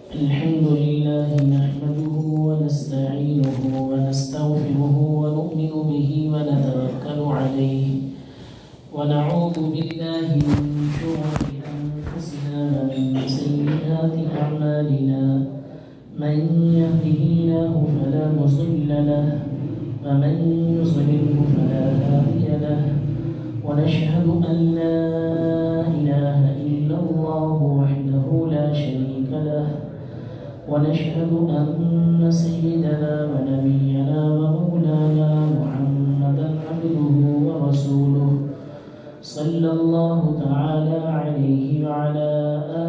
الحمد لله نحمده ونستعينه ونستغفره ونؤمن به ونتوكل عليه ونعوذ بالله من شرور أنفسنا ومن سيئات أعمالنا من يهده الله فلا مضل له ومن يضلل فلا هادي له ونشهد أن لا إله إلا الله وحده لا شريك له ونشهد أن سيدنا ونبينا ومولانا محمدا عبده ورسوله صلى الله تعالى عليه وعلى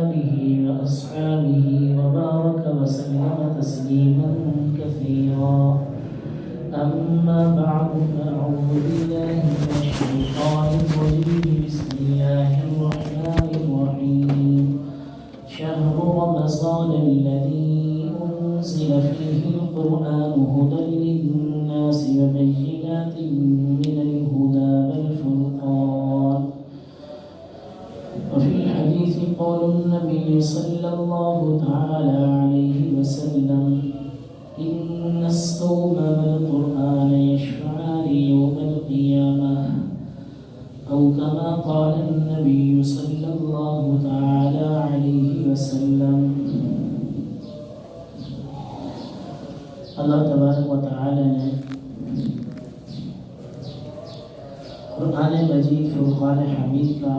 آله وأصحابه وبارك وسلم تسليما كثيرا. أما بعد فأعوذ بالله من الشيطان الرجيم. بسم الله الرحمن الرحيم. شهر رمضان الذي أنزل فيه القرآن هدى للناس وبينات من الهدى والفرقان. وفي الحديث قول النبي صلى الله تعالى عليه وسلم إن الصوم والقرآن يشفعان يوم القيامة أو كما قال النبي صلى الله تعالى عليه وسلم. اللہ تبارک و تعالی نے قرآن مجید فرقان حمید کا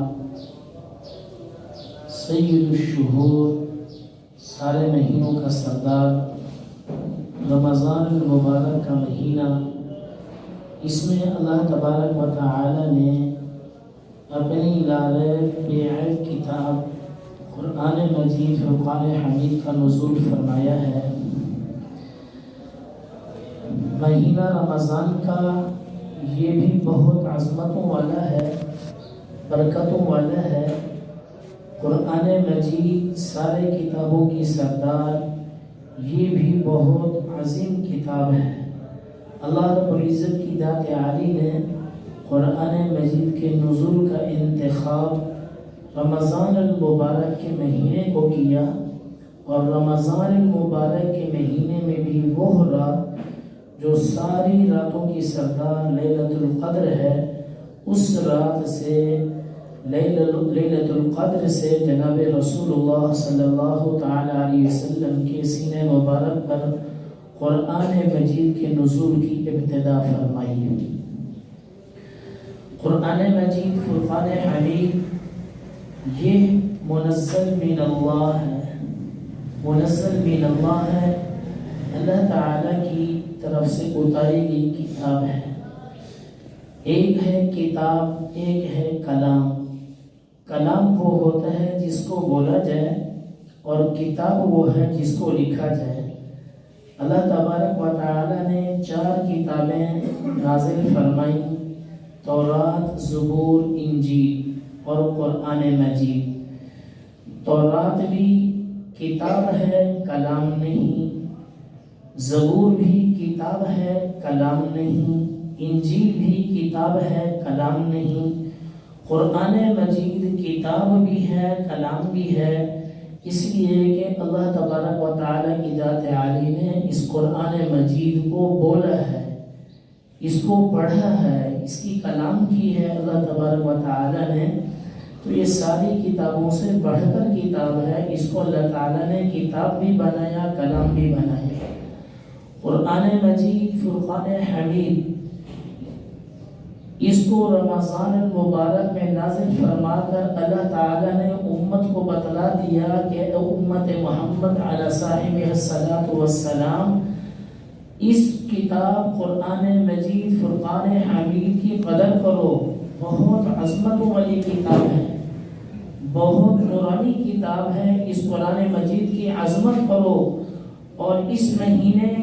سید الشہور سارے مہینوں کا سردار رمضان المبارک کا مہینہ، اس میں اللہ تبارک و تعالی نے اپنی لالب بیعت کتاب قرآن مجید فرقان حمید کا نزول فرمایا ہے. مہینہ رمضان کا یہ بھی بہت عظمتوں والا ہے، برکتوں والا ہے. قرآن مجید سارے کتابوں کی سردار، یہ بھی بہت عظیم کتاب ہے. اللہ رب العزت کی ذات عالی نے قرآن مجید کے نزول کا انتخاب رمضان المبارک کے مہینے کو کیا، اور رمضان المبارک کے مہینے میں بھی وہ رات جو ساری راتوں کی سردار لیلۃ القدر ہے، اس رات سے لیلۃ القدر سے جناب رسول اللہ صلی اللہ تعالی علیہ وسلم کے سینے مبارک پر قرآن مجید کے نزول کی ابتدا فرمائی. قرآن مجید فرقان حمید یہ منزل من اللہ ہے، منزل من اللہ ہے، اللہ تعالی کی طرف سے اتاری گئی کتاب ہے. ایک ہے کتاب، ایک ہے کلام. کلام وہ ہوتا ہے جس کو بولا جائے، اور کتاب وہ ہے جس کو لکھا جائے. اللہ تبارک و تعالی نے 4 کتابیں نازل فرمائی: تورات، زبور، انجیل اور قرآن مجید. تورات بھی کتاب ہے، کلام نہیں. زبور بھی کتاب ہے، کلام نہیں. انجیل بھی کتاب ہے، کلام نہیں. قرآن مجید کتاب بھی ہے، کلام بھی ہے، اس لیے کہ اللہ تبارک و تعالی کی ذات عالی نے اس قرآن مجید کو بولا ہے، اس کو پڑھا ہے، اس کی کلام کی ہے اللہ تبارک و تعالی نے. تو یہ ساری کتابوں سے بڑھ کر کتاب ہے. اس کو اللہ تعالی نے کتاب بھی بنایا، کلام بھی بنایا. قرآن مجید فرقان حمید، اس کو رمضان المبارک میں نازل فرما کر اللہ تعالی نے امت کو بتلا دیا کہ امت محمد علی صاحبہ الصلاۃ والسلام، اس کتاب قرآن مجید فرقان حمید کی قدر کرو. بہت عظمت والی کتاب ہے، بہت نورانی کتاب ہے. اس قرآن مجید کی عظمت کرو. اور اس مہینے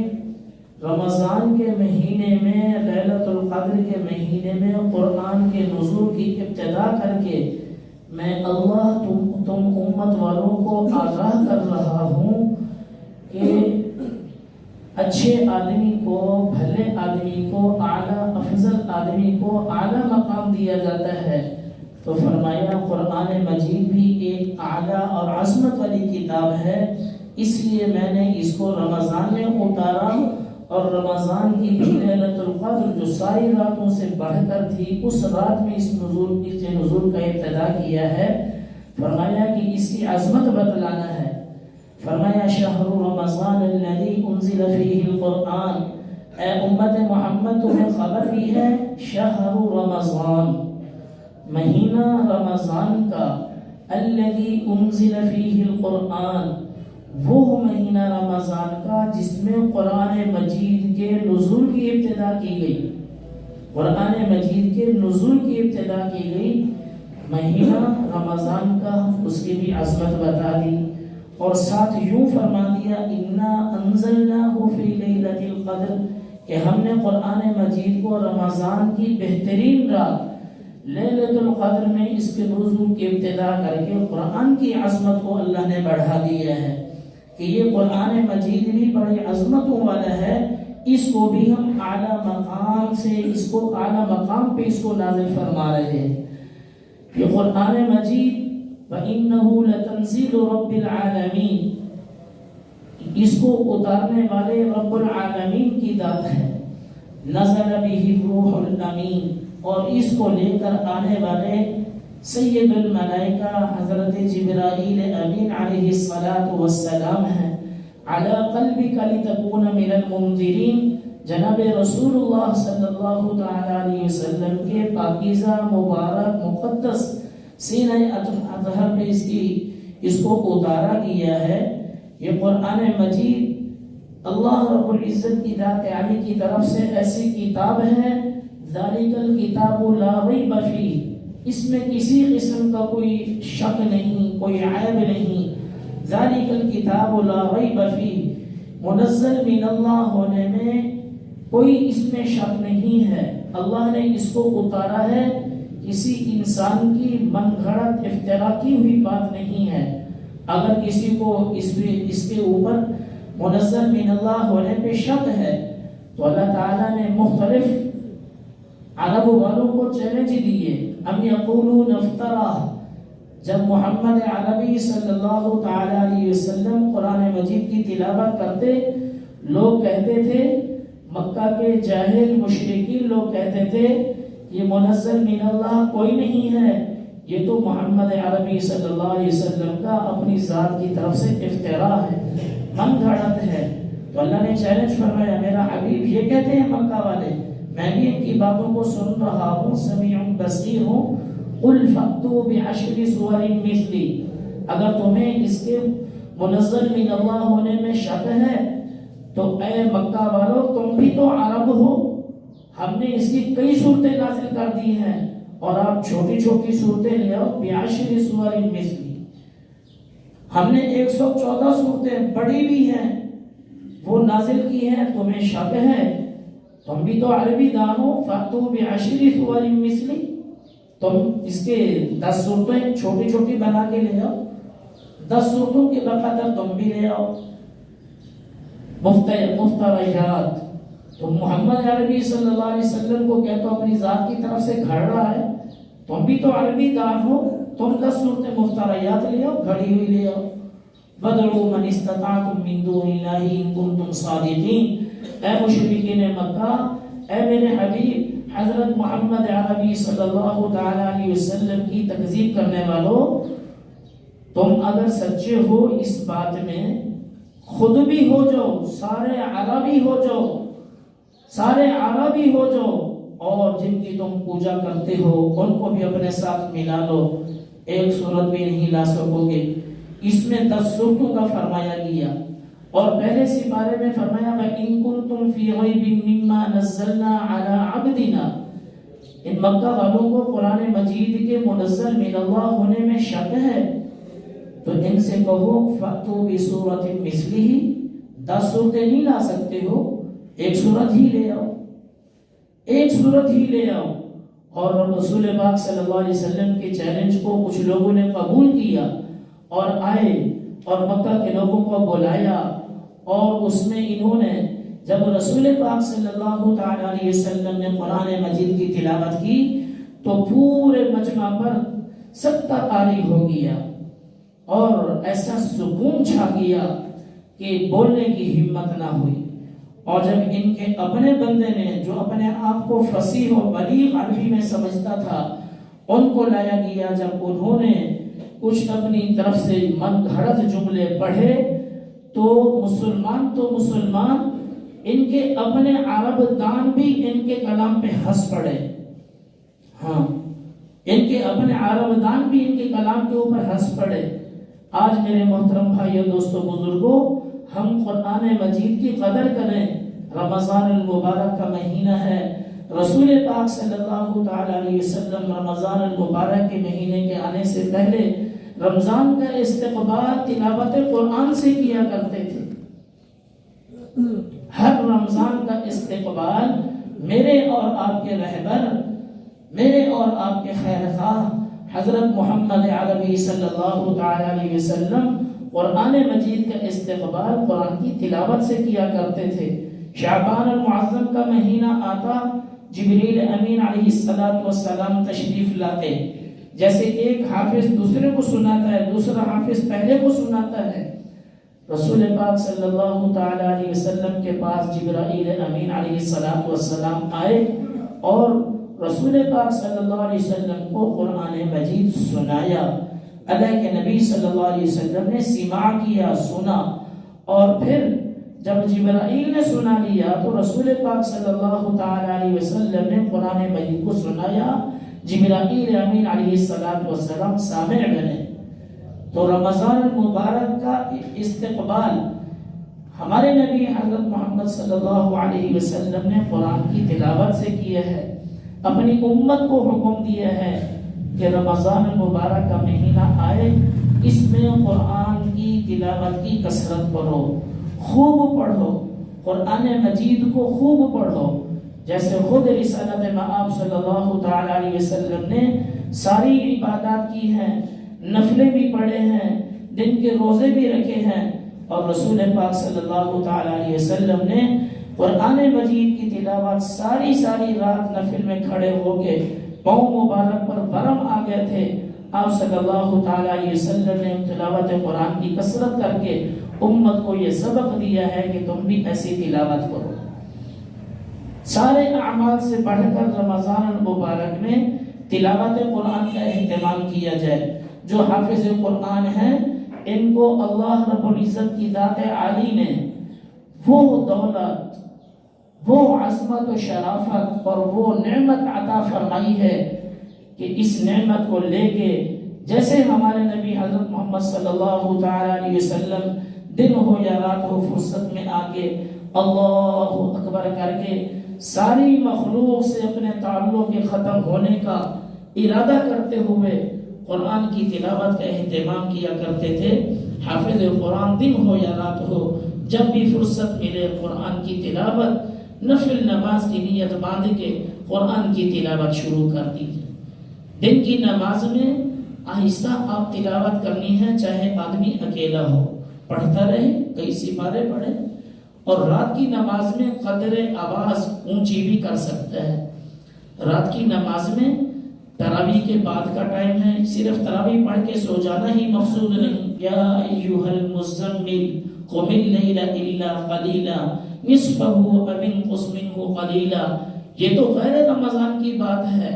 رمضان کے مہینے میں، لیلۃ القدر کے مہینے میں قرآن کے نزول کی ابتدا کر کے میں اللہ تم امت والوں کو آگاہ کر رہا ہوں کہ اچھے آدمی کو، بھلے آدمی کو، اعلیٰ افضل آدمی کو اعلیٰ مقام دیا جاتا ہے. تو فرمایا قرآن مجید بھی ایک اعلیٰ اور عظمت والی کتاب ہے. اس لیے میں نے اس کو رمضان میں اتارا، اور رمضان کی لیلۃ القدر جو ساری راتوں سے بڑھ کر تھی، اس رات میں اس نزول کا ابتدا کیا ہے۔ فرمایا کہ اس کی عظمت بتلانا ہے۔ فرمایا شہر رمضان الذی انزل فیہ القرآن، اے امت محمد تمہیں خبر بھی ہے، شہر رمضان، مہینہ رمضان کا، الذی انزل فیہ القرآن، وہ مہینہ رمضان کا جس میں قرآن مجید کے نزول کی ابتدا کی گئی، قرآن مجید کے نزول کی ابتدا کی گئی، مہینہ رمضان کا، اس کی بھی عظمت بتا دی، اور ساتھ یوں فرما دیا انا انزلناہ فی لیلۃ القدر، کہ ہم نے قرآن مجید کو رمضان کی بہترین رات لیلۃ القدر میں اس کے نزول کی ابتدا کر کے قرآن کی عظمت کو اللہ نے بڑھا دیا ہے کہ یہ قرآن مجید بھی بڑی عظمتوں والا ہے، اس کو بھی ہم اعلیٰ مقام سے، اس کو اعلیٰ مقام پہ اس کو نازل فرما رہے ہیں۔ یہ قرآن مجید وَإِنَّهُ لَتَنزِيلُ رَبِّ الْعَالَمِينَ، اس کو اتارنے والے رب العالمین کی ذات ہے، نزل بِهِ الروح الامین، اور اس کو لے کر آنے والے سید الملائکہ حضرت جبرائیل امین علیہ السلام ہیں، علی قلبک لتکون من المنذرین، جناب رسول اللہ صلی اللہ تعالی علیہ وسلم کے پاکیزہ مبارک مقدس سینہ اطہر پہ اس کو اتارا گیا ہے۔ یہ قرآن مجید اللہ رب العزت کی ذات عالی کی طرف سے ایسی کتاب ہے، ذالک الکتاب لا ریب فیہ، اس میں کسی قسم کا کوئی شک نہیں، کوئی عیب نہیں، ذالک الکتاب لا ریب فیہ، منزل من اللہ ہونے میں کوئی اس میں شک نہیں ہے، اللہ نے اس کو اتارا ہے، کسی انسان کی من گھڑت افترا کی ہوئی بات نہیں ہے۔ اگر کسی کو اس کے اوپر منزل من اللہ ہونے پہ شک ہے تو اللہ تعالیٰ نے مختلف عرب والوں کو چیلنج دیے، ام یقولون افترا، جب محمد عربی صلی اللہ تعالی علیہ وسلم قرآن مجید کی تلاوت کرتے، لوگ کہتے تھے، مکہ کے جاہل مشرکین لوگ کہتے تھے یہ منزل من اللہ کوئی نہیں ہے، یہ تو محمد عربی صلی اللہ علیہ وسلم کا اپنی ذات کی طرف سے افتراء ہے، من گھڑت ہے۔ تو اللہ نے چیلنج فرمایا، میرا حبیب یہ کہتے ہیں مکہ والے، میں بھی ان کی باتوں کو سن رہا ہوں، سمیع بصیر ہوں، قل فأتوا بعشر سور مثلی، اگر تمہیں اس کے منزل من اللہ ہونے میں شک ہے تو اے مکہ والو تم بھی تو عرب ہو، ہم نے اس کی کئی صورتیں نازل کر دی ہیں، اور آپ چھوٹی چھوٹی صورتیں لے آؤ، بعشر سور مثلی، ہم نے 114 صورتیں بڑی بھی ہیں وہ نازل کی ہیں، تمہیں شک ہے، تم بھی تو عربی دانو، فَأْتُوا بِعَشْرِ سُوَرٍ مِثْلِ، تم اس کے 10 صورتیں چھوٹی چھوٹی بنا کے لے آؤ، 10 صورتوں کے بقدر تم بھی لے آؤ، مفتریات۔ تو محمد عربی صلی اللہ علیہ وسلم کو کہتا اپنی ذات کی طرف سے گھڑ رہا ہے، تم بھی تو عربی دان ہو، تم 10 صورتیں مفتریات لے آؤ، گھڑی ہوئی لے آؤ، وَادْعُوا مَنِ اسْتَطَعْتُم مِّن دُونِ اللَّهِ إِن كُنتُم صَادِقِينَ، اے مشرکین مکہ، اے میرے حبیب حضرت محمد عربی صلی اللہ تعالی علیہ وسلم کی تکذیب کرنے والوں، تم اگر سچے ہو اس بات میں، خود بھی ہو جاؤ، سارے عربی ہو جاؤ، سارے عربی ہو جاؤ، اور جن کی تم پوجا کرتے ہو ان کو بھی اپنے ساتھ ملا لو، ایک صورت بھی نہیں لا سکو گے۔ اس میں 10 صورتوں کا فرمایا گیا، اور پہلے سپارے میں فرمایا وَإِن كُنتُمْ فِي رَيْبٍ مِّمَّا نَزَّلْنَا عَلَىٰ عَبْدِنَا، ان مکہ والوں کو قرآن مجید کے منزل من اللہ ہونے میں شک ہے تو ان سے کہو فَأْتُوا بِسُورَةٍ مِثْلِهِ، 10 صورتیں نہیں لا سکتے ہو، ایک صورت ہی لے آؤ، ایک صورت ہی لے آؤ۔ اور رسول پاک صلی اللہ علیہ وسلم کے چیلنج کو کچھ لوگوں نے قبول کیا اور آئے اور مکہ کے لوگوں کو بلایا، اور اس میں انہوں نے جب رسول پاک صلی اللہ تعالی علیہ وسلم نے قرآن مجید کی تلاوت کی تو پورے مجمع پر سکتہ طاری ہو گیا اور ایسا سکون چھا گیا کہ بولنے کی ہمت نہ ہوئی۔ اور جب ان کے اپنے بندے نے جو اپنے آپ کو فصیح و بلیغ عربی میں سمجھتا تھا ان کو لایا گیا، جب انہوں نے کچھ اپنی طرف سے من گھڑت جملے پڑھے تو مسلمان ان کے اپنے عرب دان بھی ان کے کلام پہ ہنس پڑے۔ ہاں، ان کے اپنے عرب دان بھی ان کے کلام کے اوپر ہنس پڑے۔ آج میرے محترم بھائیوں، دوستوں، بزرگوں، ہم قرآن مجید کی قدر کریں۔ رمضان المبارک کا مہینہ ہے۔ رسول پاک صلی اللہ تعالی علیہ وسلم رمضان المبارک کے مہینے کے آنے سے پہلے رمضان کا استقبال تلاوت قرآن سے کیا کرتے تھے۔ ہر رمضان کا استقبال میرے اور آپ کے رہبر، میرے اور آپ کے خیرخواہ حضرت محمد عربی صلی اللہ تعالی علیہ وسلم قرآن مجید کا استقبال قرآن کی تلاوت سے کیا کرتے تھے۔ شعبان المعظم کا مہینہ آتا، جبریل امین علیہ السلام تشریف لاتے۔ جیسے ایک حافظ دوسرے کو سناتا ہے، دوسرا حافظ پہلے کو سناتا ہے، رسول پاک صلی اللہ تعالی علیہ وسلم کے پاس جبرائیل امین علیہ السلام آئے اور رسول پاک صلی اللہ علیہ وسلم کو قرآن مجید سنایا۔ اللہ کے نبی صلی اللہ علیہ وسلم نے سماع کیا، سنا، اور پھر جب جبرائیل نے سنا لیا تو رسول پاک صلی اللہ تعالی علیہ وسلم نے قرآن مجید کو سنایا۔ جبرائیل امین علیہ السلام سامع بنے۔ تو رمضان المبارک کا استقبال ہمارے نبی حضرت محمد صلی اللہ علیہ وسلم نے قرآن کی تلاوت سے کیا ہے۔ اپنی امت کو حکم دیا ہے کہ رمضان المبارک کا مہینہ آئے، اس میں قرآن کی تلاوت کی کثرت کرو، خوب پڑھو، قرآن مجید کو خوب پڑھو۔ جیسے خود رسالت مآب صلی اللہ تعالی علیہ وسلم نے ساری عبادات کی ہیں، نفلیں بھی پڑھے ہیں، دن کے روزے بھی رکھے ہیں، اور رسول پاک صلی اللہ تعالی علیہ وسلم نے قرآن مجید کی تلاوت ساری رات نفل میں کھڑے ہو کے پاؤں مبارک پر برم آ گئے تھے۔ آپ صلی اللہ تعالی علیہ وسلم نے تلاوت قرآن کی کثرت کر کے امت کو یہ سبق دیا ہے کہ تم بھی ایسی تلاوت کرو۔ سارے اعمال سے بڑھ کر رمضان المبارک میں تلاوت قرآن کا اہتمام کیا جائے۔ جو حافظ قرآن ہیں ان کو اللہ رب العزت کی ذات عالی نے وہ دولت، وہ عظمت و شرافت اور وہ نعمت عطا فرمائی ہے کہ اس نعمت کو لے کے جیسے ہمارے نبی حضرت محمد صلی اللہ تعالی علیہ وسلم دن ہو یا رات ہو فرصت میں آ کے اللہ اکبر کر کے ساری مخلوق سے اپنے تعلق کے ختم ہونے کا ارادہ کرتے ہوئے قرآن کی تلاوت کا اہتمام کیا کرتے تھے۔ حافظ قرآن دن ہو یا رات ہو جب بھی فرصت ملے قرآن کی تلاوت، نفل نماز کی نیت باندھ کے قرآن کی تلاوت شروع کر دیجیے۔ دن کی نماز میں آہستہ آپ تلاوت کرنی ہے، چاہے آدمی اکیلا ہو پڑھتا رہے، کئی سپارے پڑھے، اور رات کی نماز میں قدر آواز اونچی بھی کر سکتا ہے۔ رات کی نماز میں تراویح کے بعد کا ٹائم ہے، صرف تراویح پڑھ کے سو جانا ہی مقصود نہیں۔ یا ایھا المزمل قم اللیل الا قلیلا نصفہ او انقص منہ قلیلا، یہ تو غیر رمضان کی بات ہے۔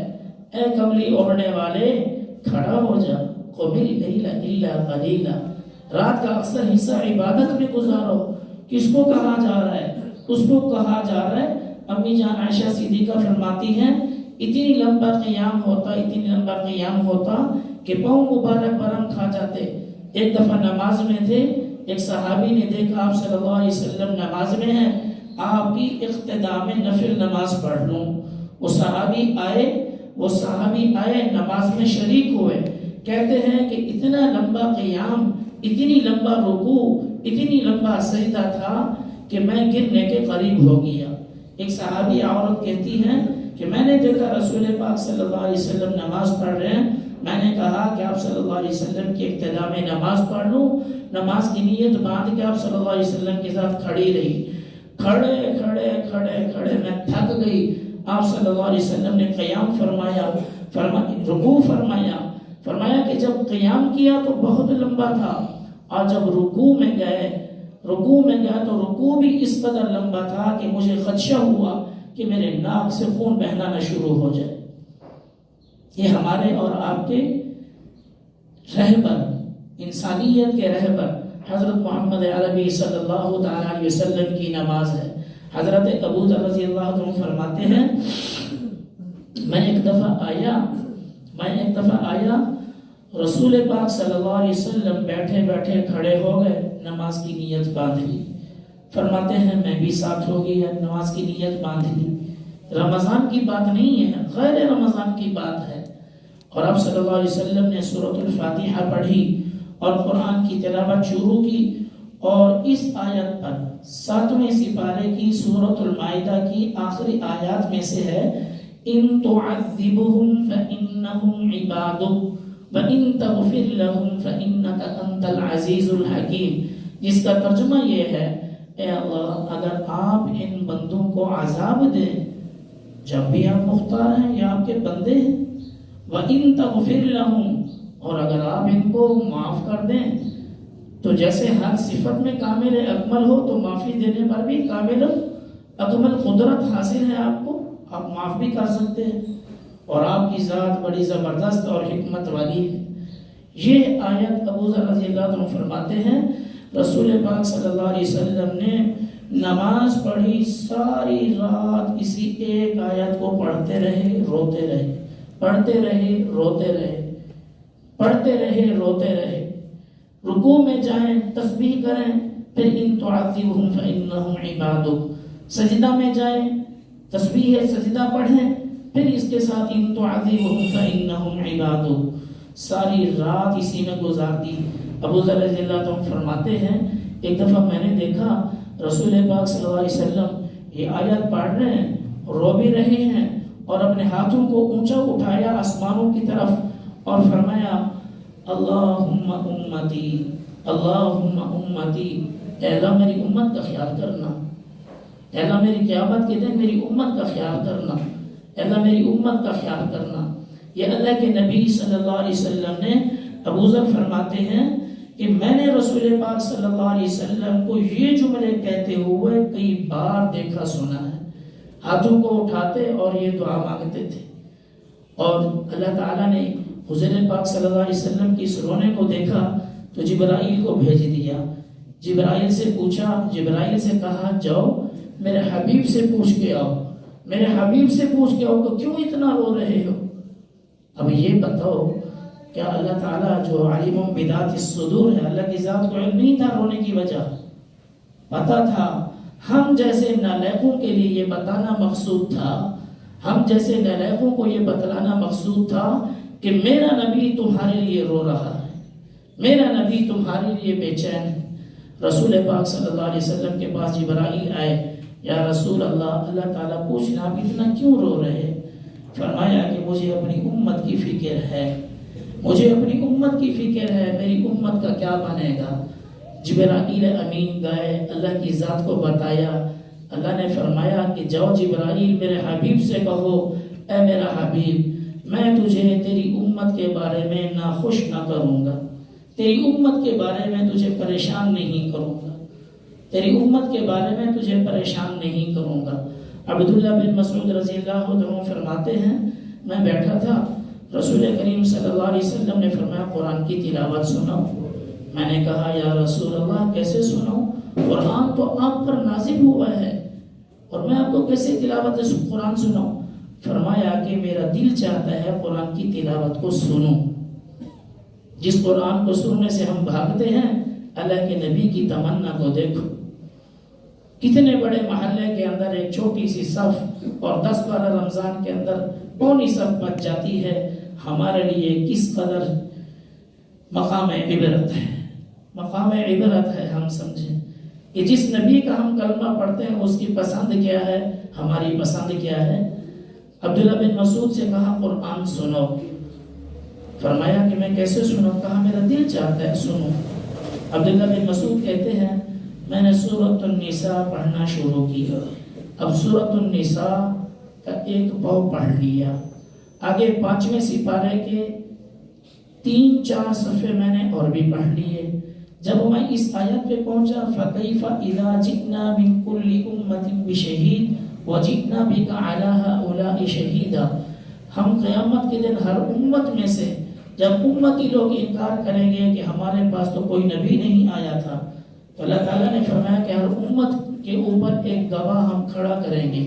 اے کملی اوڑھنے والے کھڑا ہو جا، قم اللیل الا قلیلا، رات کا اکثر حصہ عبادت میں گزارو۔ کس کو کہا جا رہا ہے؟ اس کو کہا جا رہا ہے، امی جان عائشہ صدیقہ فرماتی ہیں اتنی لمبا قیام ہوتا کہ پاؤں مبارک برم کھا جاتے۔ ایک دفعہ نماز میں تھے، ایک صحابی نے دیکھا آپ صلی اللہ علیہ وسلم نماز میں ہیں، آپ کی اقتداء میں نفل نماز پڑھ لوں۔ وہ صحابی آئے نماز میں شریک ہوئے، کہتے ہیں کہ اتنا لمبا قیام، اتنی لمبا رکوع، اتنی لمبا سجدہ تھا کہ میں گرنے کے قریب ہو گیا۔ ایک صحابی عورت کہتی ہیں کہ میں نے دیکھا رسول پاک صلی اللہ علیہ وسلم نماز پڑھ رہے ہیں، میں نے کہا کہ آپ صلی اللہ علیہ وسلم کی اقتداء میں نماز پڑھ لوں۔ نماز کی نیت باندھ کے آپ صلی اللہ علیہ وسلم کے ساتھ کھڑی رہی، کھڑے میں تھک گئی۔ آپ صلی اللہ علیہ وسلم نے قیام فرمایا، رکوع فرمایا کہ جب قیام کیا تو بہت لمبا تھا، اور جب رکوع رکوع میں گیا تو رکوع بھی اس قدر لمبا تھا کہ مجھے خدشہ ہوا کہ میرے ناک سے خون بہنا نہ شروع ہو جائے۔ یہ ہمارے اور آپ کے رہبر، انسانیت کے رہبر حضرت محمد عربی صلی اللہ تعالیٰ علیہ وسلم کی نماز ہے۔ حضرت ابو ذر رضی اللہ عنہ فرماتے ہیں میں ایک دفعہ آیا رسول پاک صلی اللہ علیہ وسلم بیٹھے بیٹھے کھڑے ہو گئے، نماز کی نیت باندھ لی۔ فرماتے ہیں میں بھی ساتھ ہو گئی، نماز کی نیت باندھ لی۔ رمضان کی بات نہیں ہے، غیر رمضان کی بات ہے، اور آپ صلی اللہ علیہ وسلم نے سورۃ الفاتحہ پڑھی اور قرآن کی تلاوت شروع کی، اور اس آیت پر 7ویں سپارے کی سورۃ المائدہ کی آخری آیات میں سے ہے ان تعذبهم فإنهم عبادك وَإِن تَغْفِرْ لَهُمْ فَإِنَّكَ أَنْتَ الْعَزِيزُ الْحَكِيمُ، جس کا ترجمہ یہ ہے اے اللہ اگر آپ ان بندوں کو عذاب دیں جب بھی آپ مختار ہیں یا آپ کے بندے ہیں، وَإِن تَغْفِرْ لَهُمْ، اور اگر آپ ان کو معاف کر دیں تو جیسے ہر صفت میں کامل اکمل ہو تو معافی دینے پر بھی کامل اکمل قدرت حاصل ہے آپ کو، آپ معاف بھی کر سکتے ہیں، اور آپ کی ذات بڑی زبردست اور حکمت والی ہے۔ یہ آیت ابو ذر رضی اللہ عنہ فرماتے ہیں رسول پاک صلی اللہ علیہ وسلم نے نماز پڑھی، ساری رات اسی ایک آیت کو پڑھتے رہے روتے رہے، پڑھتے رہے روتے رہے، پڑھتے رہے روتے رہے۔ رکوع میں جائیں تسبیح کریں، پھر ان تعذبهم فإنهم عبادك، سجدہ میں جائیں تسبیح سجدہ پڑھیں، پھر اس کے ساتھ ان تعذبهم فإنهم عبادك، ساری رات اسی میں گزار دی۔ ابو ذر رضی اللہ عنہ فرماتے ہیں ایک دفعہ میں نے دیکھا رسول پاک صلی اللہ علیہ وسلم یہ آیت پڑھ رہے ہیں، رو بھی رہے ہیں، اور اپنے ہاتھوں کو اونچا اٹھایا آسمانوں کی طرف اور فرمایا اللہم امتی اللہم امتی، اے اللہ میری امت کا خیال کرنا، اے اللہ میری قیامت کے دن میری امت کا خیال کرنا، اے اللہ میری امت کا خیال کرنا۔ یہ اللہ کے نبی صلی اللہ علیہ وسلم نے ابو ذر فرماتے ہیں کہ میں نے رسول پاک صلی اللہ علیہ وسلم کو یہ جملے کہتے ہوئے کئی بار دیکھا سنا ہے، ہاتھوں کو اٹھاتے اور یہ دعا مانگتے تھے، اور اللہ تعالیٰ نے حضور پاک صلی اللہ علیہ وسلم کی اس رونے کو دیکھا تو جبرائیل کو بھیج دیا۔ جبرائیل سے پوچھا، جبرائیل سے کہا جاؤ میرے حبیب سے پوچھ کے آؤ، میرے حبیب سے پوچھ کے آؤ کہ کیوں اتنا رو رہے ہو۔ اب یہ بتاؤ کیا اللہ تعالیٰ جو عالم بذات الصدور ہے، اللہ کی ذات کو علم نہیں تھا رونے کی وجہ؟ پتا تھا۔ ہم جیسے نالائقوں کے لیے یہ بتانا مقصود تھا، ہم جیسے نالائقوں کو یہ بتلانا مقصود تھا کہ میرا نبی تمہارے لیے رو رہا ہے، میرا نبی تمہارے لیے بے چین ہے۔ رسول پاک صلی اللہ علیہ وسلم کے پاس جبرائیل آئے، یا رسول اللہ، اللہ تعالیٰ پوچھنا آپ اتنا کیوں رو رہے؟ فرمایا کہ مجھے اپنی امت کی فکر ہے، مجھے اپنی امت کی فکر ہے، میری امت کا کیا بنے گا۔ جبرائیل امین گئے، اللہ کی ذات کو بتایا، اللہ نے فرمایا کہ جاؤ جبرائیل میرے حبیب سے کہو اے میرا حبیب میں تجھے تیری امت کے بارے میں ناخوش نہ کروں گا، تیری امت کے بارے میں تجھے پریشان نہیں کروں گا، تیری امت کے بارے میں تجھے پریشان نہیں کروں گا۔ عبداللہ بن مسعود رضی اللہ عنہ فرماتے ہیں میں بیٹھا تھا، رسول کریم صلی اللہ علیہ وسلم نے فرمایا قرآن کی تلاوت سناؤ۔ میں نے کہا یا رسول اللہ کیسے سناؤں، قرآن تو آپ پر نازل ہوا ہے اور میں آپ کو کیسے تلاوت قرآن سناؤں؟ فرمایا کہ میرا دل چاہتا ہے قرآن کی تلاوت کو سنوں۔ جس قرآن کو سننے سے ہم بھاگتے ہیں، اللہ کے نبی کی تمنا کو دیکھو، کتنے بڑے محلے کے اندر ایک چھوٹی سی صف اور 10-12 رمضان کے اندر پونی صف بچ جاتی ہے۔ ہمارے لیے کس قدر مقام عبرت ہے، مقام عبرت ہے۔ ہم سمجھیں کہ جس نبی کا ہم کلمہ پڑھتے ہیں اس کی پسند کیا ہے، ہماری پسند کیا ہے۔ عبداللہ بن مسعود سے کہا قرآن سنو، فرمایا کہ میں کیسے سنوں؟ کہا میرا دل چاہتا ہے سنوں۔ عبداللہ بن مسعود کہتے ہیں میں نے سورۃ النساء پڑھنا شروع کیا، اب سورۃ النساء کا ایک باب پڑھ لیا، آگے 5ویں سپارے کے 3-4 صفحے میں نے اور بھی پڑھ لیے، جب میں اس آیت پہ پہنچا فَكَيْفَ إِذَا جِئْنَا مِن كُلِّ أُمَّةٍ بِشَهِيدٍ وَجِئْنَا بِكَ عَلَى هَؤُلَاءِ شَهِيدًا، ہم قیامت کے دن ہر امت میں سے جب امتی لوگ انکار کریں گے کہ ہمارے پاس تو کوئی نبی نہیں آیا تھا، تو اللہ تعالیٰ نے فرمایا کہ ہر امت کے اوپر ایک گواہ ہم کھڑا کریں گے۔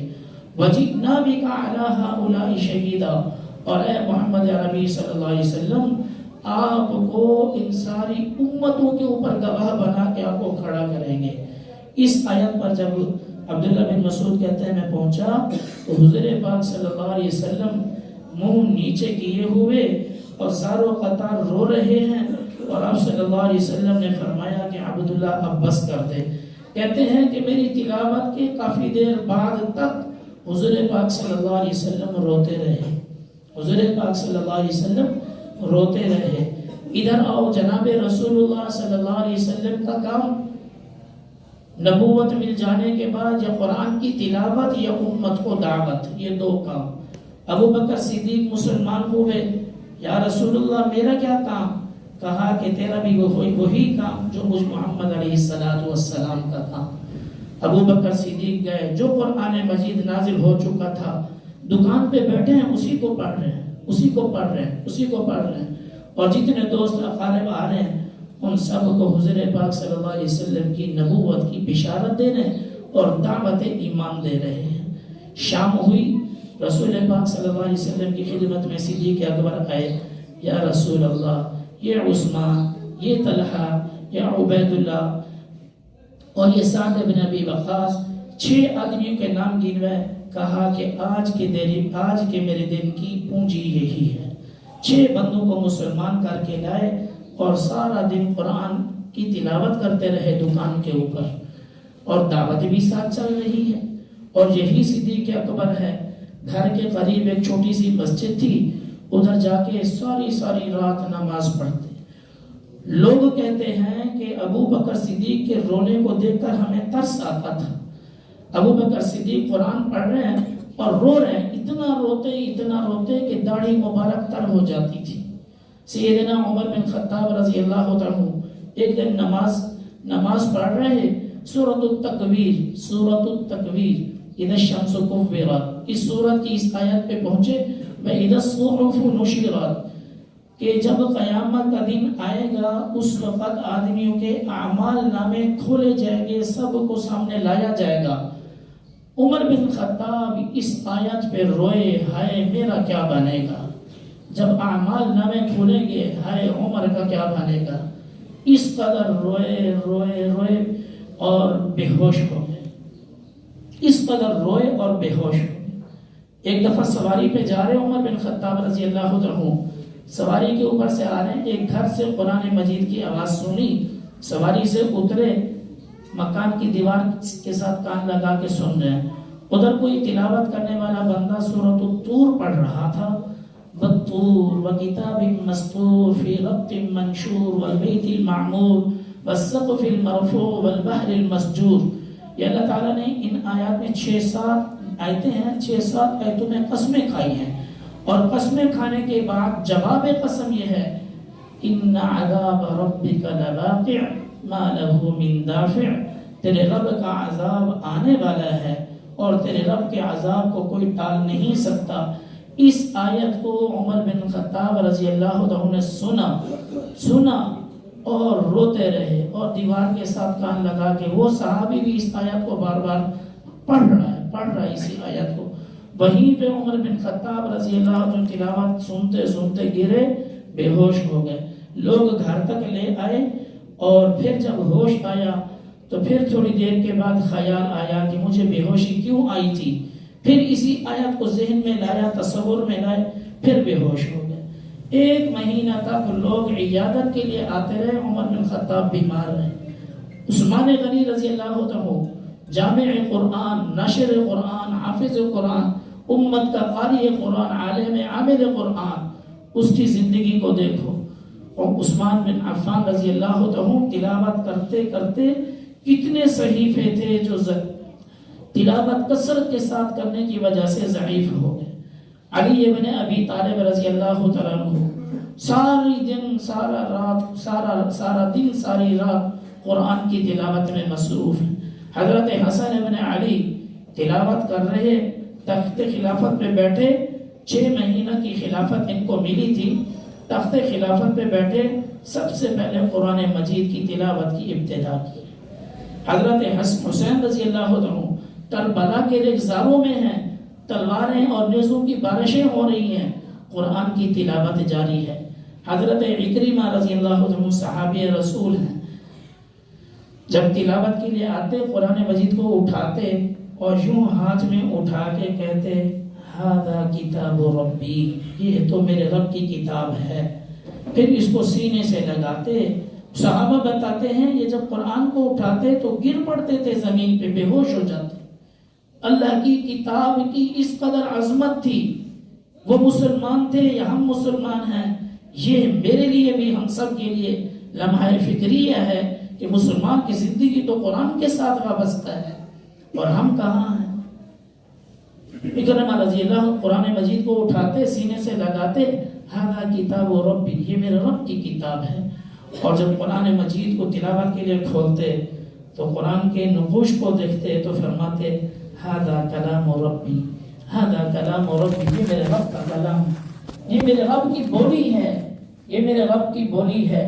وَجِئْنَا بِكَ عَلَى هَؤُلَاءِ شَهِيدًا، اور اے محمد عربی صلی اللہ علیہ وسلم آپ کو ان ساری امتوں کے اوپر گواہ بنا کے آپ کو کھڑا کریں گے۔ اس آیت پر جب عبداللہ بن مسعود کہتے ہیں میں پہنچا تو حضور پاک صلی اللہ علیہ وسلم منہ نیچے کیے ہوئے اور زار و قطار رو رہے ہیں، اور آپ صلی اللہ علیہ وسلم نے فرمایا کہ عبداللہ اب بس کر دے۔ کہتے ہیں کہ میری تلاوت کے کافی دیر بعد تک حضور پاک صلی اللہ علیہ وسلم روتے رہے، حضور پاک صلی اللہ علیہ وسلم روتے رہے۔ ادھر آؤ، جناب رسول اللہ صلی اللہ علیہ وسلم کا کام نبوت مل جانے کے بعد یا قرآن کی تلاوت یا امت کو دعوت، یہ دو کام۔ ابو بکر صدیق مسلمان ہوئے، یا رسول اللہ میرا کیا کام؟ کہا کہ تیرا بھی وہی کام جو مجھ محمد علیہ السلام کا تھا۔ ابو بکر صدیق گئے، جو قرآن مجید نازل ہو چکا تھا دکان پہ بیٹھے ہیں اسی کو پڑھ رہے ہیں، اسی کو پڑھ رہے ہیں، اسی کو پڑھ رہے ہیں، اور جتنے دوست اقارب آ رہے ہیں ان سب کو حضور پاک صلی اللہ علیہ وسلم کی نبوت کی بشارت دے رہے ہیں اور دعوت ایمان دے رہے ہیں۔ شام ہوئی، رسول پاک صلی اللہ علیہ وسلم کی خدمت میں صدیق اکبر آئے، یا رسول اللہ، یہ عثمان، یہ طلحہ، یہ عبید اللہ اور یہ سعد بن ابی وقاص، 6 آدمیوں کے نام گنوائے۔ کہا کہ آج کے میرے دن کی پونجی یہی ہے۔ 6 بندوں کو مسلمان کر کے لائے اور سارا دن قرآن کی تلاوت کرتے رہے دکان کے اوپر، اور دعوت بھی ساتھ چل رہی ہے۔ اور یہی صدیق اکبر ہے، گھر کے قریب ایک چھوٹی سی مسجد تھی، ادھر جا کے ساری رات نماز پڑھتے۔ لوگ کہتے ہیں کہ ابو بکر صدیق کے رونے کو دیکھ کر ہمیں ترس آتا تھا۔ ابو بکر صدیق قرآن پڑھ رہے ہیں اور رو رہے ہیں، اتنا روتے کہ داڑھی مبارک تر ہو جاتی تھی۔ سیدنا عمر بن خطاب رضی اللہ عنہ ایک دن نماز پڑھ رہے، سورۃ التکویر اذا الشمس کورت، اس سورت کی اس آیت پہ پہنچے، وَإِذَا الصُّحُفُ نُشِرَتْ، کہ جب قیامت کا دن آئے گا اس وقت آدمیوں کے اعمال نامے کھولے جائیں گے، سب کو سامنے لایا جائے گا۔ عمر بن خطاب اس آیت پہ روئے، ہائے میرا کیا بنے گا جب اعمال نامے کھولیں گے، ہائے عمر کا کیا بنے گا۔ اس قدر روئے اور بے ہوش ہو گئے، اس قدر روئے اور بے ہوش ہو گئے۔ ایک دفعہ سواری پہ جا رہے عمر بن خطاب رضی اللہ عنہ، سواری کے اوپر سے آ رہے ہیں، ایک گھر سے قرآن مجید کی آواز سنی، سواری سے اترے، مکان کی دیوار کے ساتھ کان لگا کے سن رہے ہیں۔ ادھر کوئی تلاوت کرنے والا بندہ سورۃ الطور پڑھ رہا تھا، والطور وکتاب مسطور فی رق منشور والبیت المعمور والسقف المرفوع والبحر المسجور۔ یہ اللہ تعالیٰ نے ان آیات میں 6-7 آیتیں ہیں، 6-7 آیتوں میں قسمیں کھائی ہیں، اور قسمیں کھانے کے بعد جواب قسم یہ ہے، ان عذاب ربک لواقع ما له من دافع، تیرے رب کا عذاب آنے والا ہے اور تیرے رب کے عذاب کو کوئی ٹال نہیں سکتا۔ اس آیت کو عمر بن خطاب رضی اللہ عنہ نے سنا اور روتے رہے، اور دیوار کے ساتھ کان لگا کے، وہ صحابی بھی اس آیت کو بار بار پڑھ رہا ہے اسی آیت کو۔ وہیں پہ عمر بن خطاب رضی اللہ عنہ تلاوت سنتے گرے، بے ہوش ہو گئے۔ لوگ گھر تک لے آئے، اور پھر جب ہوش آیا تو پھر تھوڑی دیر کے بعد خیال آیا کہ مجھے بے ہوشی کیوں آئی تھی، پھر اسی آیت کو ذہن میں لایا، تصور میں لائے، پھر بے ہوش ہو گئے۔ 1 مہینہ تک لوگ عیادت کے لیے آتے رہے، عمر بن خطاب بیمار رہے۔ عثمان غنی رضی اللہ عنہ جامع قرآن، ناشر قرآن، حافظ قرآن، امت کا قاری قرآن، عالم عامل قرآن، اس کی زندگی کو دیکھو۔ اور عثمان بن عفان رضی اللہ عنہ تلاوت کرتے کرتے کتنے صحیفے تھے جو تلاوت کثرت کے ساتھ کرنے کی وجہ سے ضعیف ہو گئے۔ علی ابن ابی طالب رضی اللہ عنہ ساری دن سارا دن ساری رات قرآن کی تلاوت میں مصروف ہیں۔ حضرت حسن ابن علی تلاوت کر رہے، تخت خلافت پہ بیٹھے، 6 مہینہ کی خلافت ان کو ملی تھی، تخت خلافت پہ بیٹھے، سب سے پہلے قرآن مجید کی تلاوت کی ابتدا کی۔ حضرت حسین رضی اللہ عنہ کربلا کے ریگزاروں میں ہیں، تلواریں اور نیزوں کی بارشیں ہو رہی ہیں، قرآن کی تلاوت جاری ہے۔ حضرت عکرمہ رضی اللہ عنہ صحابی رسول ہیں، جب تلاوت کے لیے آتے قرآن مجید کو اٹھاتے اور یوں ہاتھ میں اٹھا کے کہتے ھذا کتاب ربی، یہ تو میرے رب کی کتاب ہے، پھر اس کو سینے سے لگاتے۔ صحابہ بتاتے ہیں یہ جب قرآن کو اٹھاتے تو گر پڑتے تھے زمین پہ، بے ہوش ہو جاتے۔ اللہ کی کتاب کی اس قدر عظمت تھی، وہ مسلمان تھے یا ہم مسلمان ہیں، یہ میرے لیے بھی ہم سب کے لیے لمحہ فکریہ ہے کہ مسلمان کی زندگی تو قرآن کے ساتھ وابستہ ہے، اور ہم کہاں ہیں؟ عکرمہ رضی اللہ قرآن مجید کو اٹھاتے، سینے سے لگاتے، ھذا کتاب ربی، یہ میرے رب کی کتاب ہے۔ اور جب قرآن مجید کو تلاوت کے لیے کھولتے تو قرآن کے نقوش کو دیکھتے تو فرماتے ھذا کلام ربی، ھذا کلام ربی، یہ میرے رب کا کلام، یہ میرے رب کی بولی ہے، یہ میرے رب کی بولی ہے۔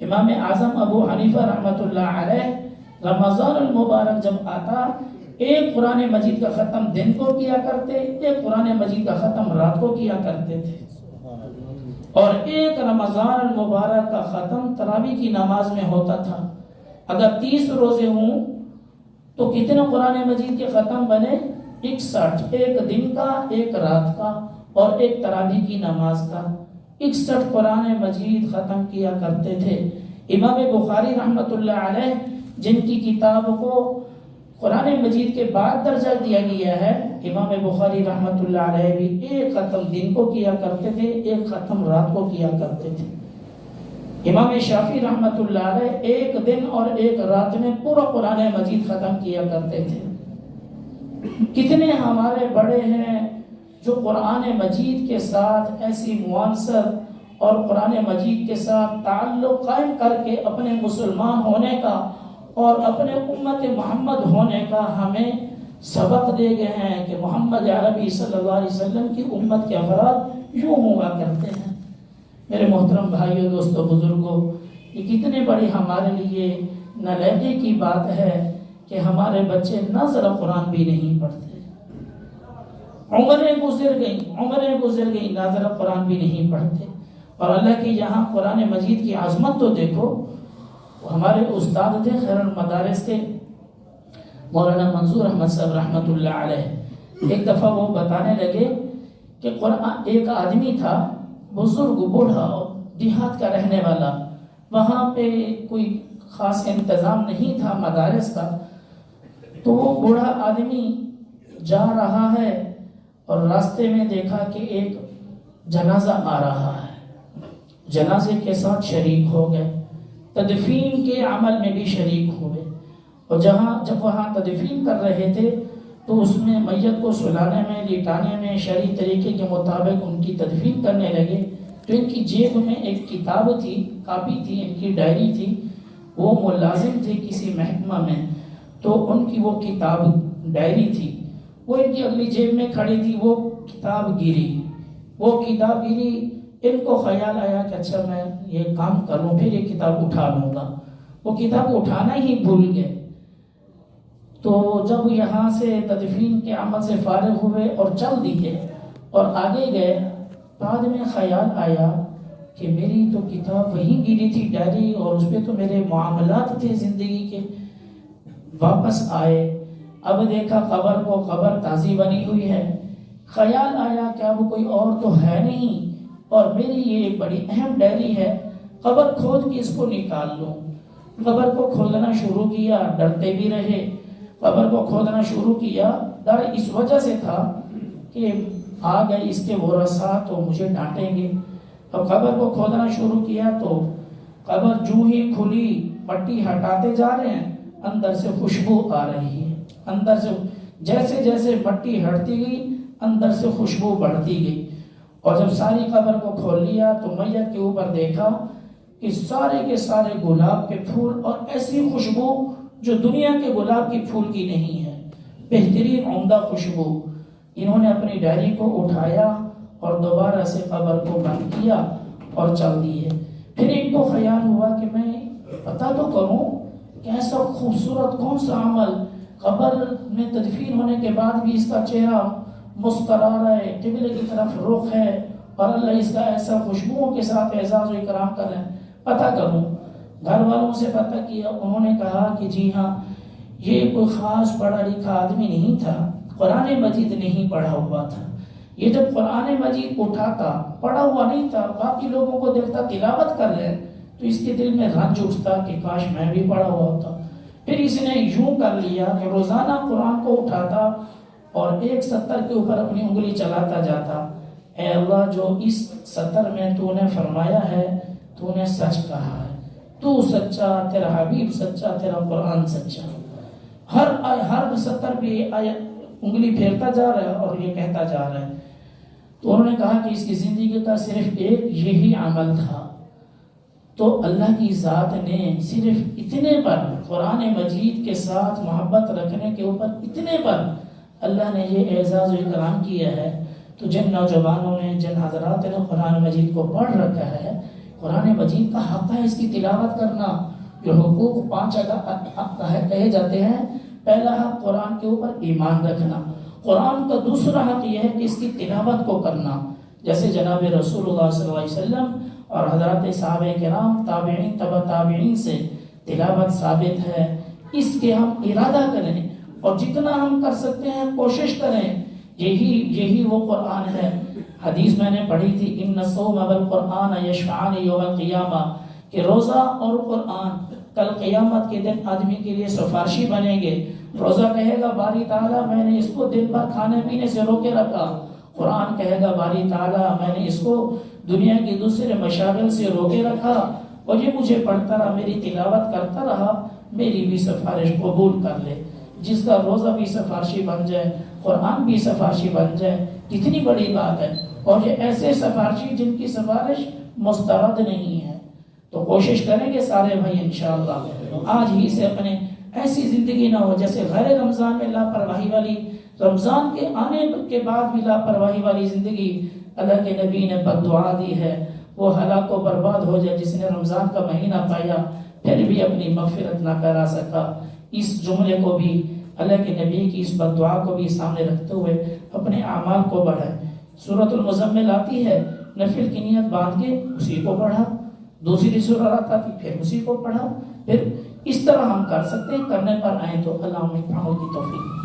امام اعظم ابو حنیفہ رحمۃ اللہ علیہ رمضان المبارک جب آتا، ایک قرآن مجید کا ختم دن کو کیا کرتے، ایک قرآن مجید کا ختم رات کو کیا کرتے تھے، اور ایک رمضان المبارک کا ختم تراویح کی نماز میں ہوتا تھا۔ اگر 30 روزے ہوں تو کتنے قرآن مجید کے ختم بنے؟ 61، ایک دن کا، ایک رات کا، اور ایک تراویح کی نماز کا، 61 قرآن مجید ختم کیا کرتے تھے۔ امام بخاری رحمۃ اللہ علیہ جن کی کتاب کو قرآن مجید کے بعد درجہ دیا گیا ہے، امام بخاری رحمۃ اللہ علیہ بھی ایک ختم دن کو کیا کرتے تھے، ایک ختم رات کو کیا کرتے تھے۔ امام شافعی رحمۃ اللہ علیہ ایک دن اور ایک رات میں پورا قرآن مجید ختم کیا کرتے تھے۔ کتنے ہمارے بڑے ہیں جو قرآن مجید کے ساتھ ایسی موانست اور قرآن مجید کے ساتھ تعلق قائم کر کے اپنے مسلمان ہونے کا اور اپنے امت محمد ہونے کا ہمیں سبق دے گئے ہیں کہ محمد عربی صلی اللہ علیہ وسلم کی امت کے افراد یوں ہوا کرتے ہیں۔ میرے محترم بھائیوں، دوستوں، بزرگوں، یہ کتنے بڑی ہمارے لیے نالائقی کی بات ہے کہ ہمارے بچے نہ ذرا قرآن بھی نہیں پڑھتے۔ عمریں گزر گئی نہ ذرا قرآن بھی نہیں پڑھتے۔ اور اللہ کی یہاں قرآن مجید کی عظمت تو دیکھو، ہمارے استاد تھے خیر المدارس کے مولانا منظور احمد صاحب رحمۃ اللہ علیہ، ایک دفعہ وہ بتانے لگے کہ قرآن، ایک آدمی تھا بزرگ بوڑھا دیہات کا رہنے والا، وہاں پہ کوئی خاص انتظام نہیں تھا مدارس کا، تو وہ بوڑھا آدمی جا رہا ہے اور راستے میں دیکھا کہ ایک جنازہ آ رہا ہے، جنازے کے ساتھ شریک ہو گئے، تدفین کے عمل میں بھی شریک ہوئے، اور جب وہاں تدفین کر رہے تھے تو اس میں میت کو سلانے میں، لٹانے میں شرعی طریقے کے مطابق ان کی تدفین کرنے لگے، تو ان کی جیب میں ایک کتاب تھی، کاپی تھی، ان کی ڈائری تھی، وہ ملازم تھے کسی محکمہ میں، تو ان کی وہ کتاب ڈائری تھی، وہ ان کی اگلی جیب میں کھڑی تھی، وہ کتاب گری، ان کو خیال آیا کہ اچھا میں یہ کام کروں پھر یہ کتاب اٹھا لوں گا، وہ کتاب اٹھانا ہی بھول گئے۔ تو جب یہاں سے تدفین کے عمل سے فارغ ہوئے اور چل دیے اور آگے گئے، بعد میں خیال آیا کہ میری تو کتاب وہیں گری تھی ڈائری، اور اس پہ تو میرے معاملات تھے زندگی کے۔ واپس آئے، اب دیکھا قبر تازی بنی ہوئی ہے، خیال آیا کہ اب کوئی اور تو ہے نہیں، اور میری یہ بڑی اہم ڈائری ہے، قبر کھود کے اس کو نکال لوں۔ قبر کو کھودنا شروع کیا، ڈرتے بھی رہے، قبر کو کھودنا شروع کیا، ڈر اس وجہ سے تھا کہ آ گئے اس کے ورثاء تو مجھے ڈانٹیں گے۔ اب قبر کو کھودنا شروع کیا تو قبر جو ہی کھلی، مٹی ہٹاتے جا رہے ہیں، اندر سے خوشبو آ رہی ہے، اندر سے جیسے جیسے مٹی ہٹتی گئی اندر سے خوشبو بڑھتی گئی، اور جب ساری قبر کو کھول لیا تو میت کے اوپر دیکھا کہ سارے کے سارے گلاب کے پھول اور ایسی خوشبو جو دنیا کے گلاب کے پھول کی نہیں ہے، بہترین عمدہ خوشبو۔ انہوں نے اپنی ڈائری کو اٹھایا اور دوبارہ سے قبر کو بند کیا اور چل دیے۔ پھر ان کو خیال ہوا کہ میں پتہ تو کروں کہ ایسا خوبصورت کون سا عمل، قبر میں تدفین ہونے کے بعد بھی اس کا چہرہ مسکرا رہا ہے، قبلے کی طرف رخ ہے، اور اللہ اس کا ایسا خوشبوؤں کے ساتھ اعزاز و اکرام کر رہے ہیں، پتہ کروں۔ گھر والوں سے پتہ کیا، انہوں نے کہا کہ جی ہاں، یہ کوئی خاص پڑھا لکھا آدمی نہیں تھا، قرآن مجید نہیں پڑھا ہوا تھا۔ یہ جب قرآن مجید اٹھاتا، پڑھا ہوا نہیں تھا، باقی لوگوں کو دیکھتا تلاوت کر رہے تو اس کے دل میں رنج اٹھتا کہ کاش میں بھی پڑھا ہوا ہوتا۔ پھر اس نے یوں کر لیا کہ روزانہ قرآن کو اٹھاتا اور ایک سطر کے اوپر اپنی انگلی چلاتا جاتا، اے اللہ جو اس سطر میں تو نے فرمایا ہے تو نے سچ کہا ہے، تو سچا، تیرا حبیب سچا، تیرا قرآن سچا۔ ہر سطر پہ انگلی پھیرتا جا رہا ہے اور یہ کہتا جا رہا ہے۔ تو انہوں نے کہا کہ اس کی زندگی کا صرف ایک یہی عمل تھا۔ تو اللہ کی ذات نے صرف اتنے پر، قرآن مجید کے ساتھ محبت رکھنے کے اوپر اتنے پر اللہ نے یہ اعزاز و اکرام کیا ہے۔ تو جن نوجوانوں نے، جن حضرات نے قرآن مجید کو پڑھ رکھا ہے، قرآن مجید کا حق ہے اس کی تلاوت کرنا۔ جو حقوق 5 کہے جاتے ہیں، پہلا حق قرآن کے اوپر ایمان رکھنا، قرآن کا دوسرا حق یہ ہے کہ اس کی تلاوت کو کرنا، جیسے جناب رسول اللہ صلی اللہ علیہ وسلم اور حضرات صحابہ کرام، تابعین، تبع تابعین سے تلاوت ثابت ہے۔ اس کے ہم ارادہ کریں اور جتنا ہم کر سکتے ہیں کوشش کریں، یہی وہ قرآن ہے۔ حدیث میں نے پڑھی تھی، ان الصوم والقرآن یشفعان یوم القیامہ، کہ روزہ اور قرآن کل قیامت کے دن آدمی کے لیے سفارشی بنیں گے۔ روزہ کہے گا باری تعالیٰ میں نے اس کو دن بھر کھانے پینے سے روکے رکھا، قرآن کہے گا باری تعالیٰ میں نے اس کو دنیا کی دوسرے مشاغل سے روکے رکھا، اور یہ مجھے پڑھتا رہا، میری تلاوت کرتا رہا، میری بھی سفارش قبول کر لے۔ جس کا روزہ بھی سفارشی بن جائے، قرآن بھی سفارشی بن جائے، کتنی بڑی بات ہے۔ اور یہ ایسے سفارشی جن کی سفارش مسترد نہیں ہے۔ تو کوشش کریں گے سارے بھائی انشاءاللہ آج ہی سے اپنے ایسی زندگی نہ ہو جیسے غیر رمضان میں لاپرواہی والی، رمضان کے آنے کے بعد بھی لاپرواہی والی زندگی اللہ کے نبی نے بد دعا دی ہے، وہ ہلاک و برباد ہو جائے جس نے رمضان کا مہینہ پایا پھر بھی اپنی مغفرت نہ کرا سکا۔ اس جملے کو بھی، اللہ کے نبی کی اس بد دعا کو بھی سامنے رکھتے ہوئے اپنے اعمال کو بڑھائیں۔ سورۃ المزمل آتی ہے، نفل کی نیت باندھ کے اسی کو پڑھا، دوسری سورت آتی پھر اسی کو پڑھا، پھر اس طرح ہم کر سکتے ہیں۔ کرنے پر آئیں تو اللہ ہمیں عمل کی توفیق